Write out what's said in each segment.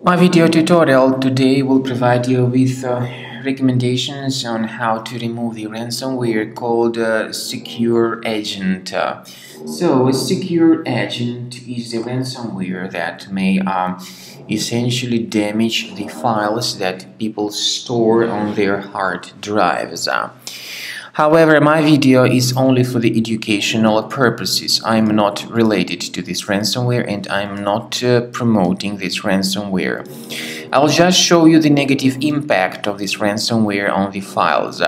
My video tutorial today will provide you with recommendations on how to remove the ransomware called SecureAgent. SecureAgent is a ransomware that may essentially damage the files that people store on their hard drives. However, my video is only for the educational purposes. I'm not related to this ransomware and I'm not promoting this ransomware. I'll just show you the negative impact of this ransomware on the files.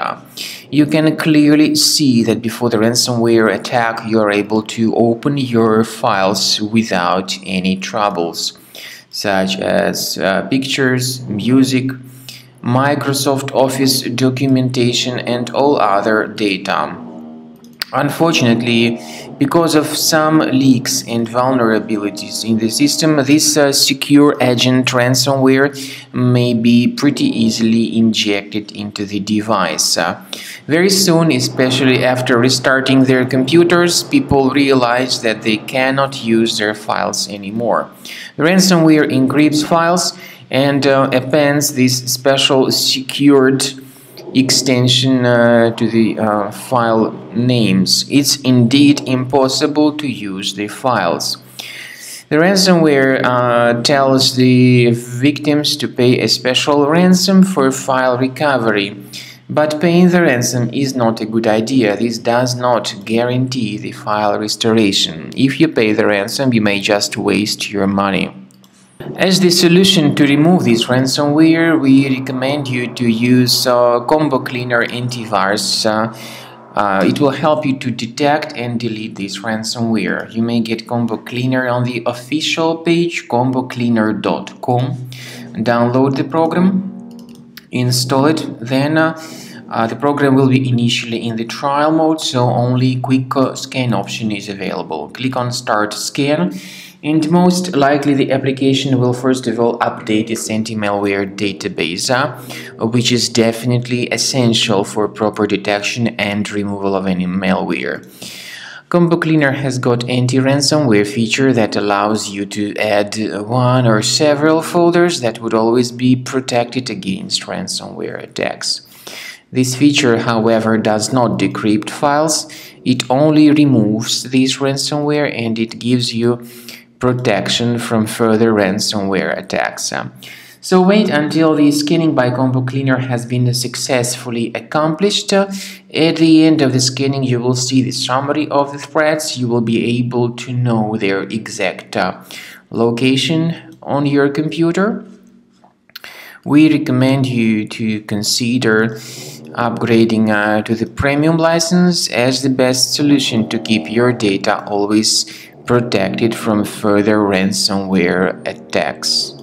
You can clearly see that before the ransomware attack you are able to open your files without any troubles, such as pictures, music, Microsoft Office documentation and all other data. Unfortunately, because of some leaks and vulnerabilities in the system, this SecureAgent ransomware may be pretty easily injected into the device. Very soon, especially after restarting their computers, people realize that they cannot use their files anymore. The ransomware encrypts files and appends this special secured extension to the file names. It's indeed impossible to use the files. The ransomware tells the victims to pay a special ransom for file recovery, but paying the ransom is not a good idea. This does not guarantee the file restoration. If you pay the ransom, you may just waste your money. As the solution to remove this ransomware, we recommend you to use Combo Cleaner Antivirus. It will help you to detect and delete this ransomware. You may get Combo Cleaner on the official page combocleaner.com. Download the program, install it, then the program will be initially in the trial mode, so only quick scan option is available. Click on Start Scan. And most likely the application will first of all update its anti-malware database, which is definitely essential for proper detection and removal of any malware. Combo Cleaner has got anti-ransomware feature that allows you to add one or several folders that would always be protected against ransomware attacks. This feature, however, does not decrypt files. It only removes this ransomware and it gives you protection from further ransomware attacks. So wait until the scanning by Combo Cleaner has been successfully accomplished. At the end of the scanning you will see the summary of the threats. You will be able to know their exact location on your computer. We recommend you to consider upgrading to the premium license as the best solution to keep your data always protected from further ransomware attacks.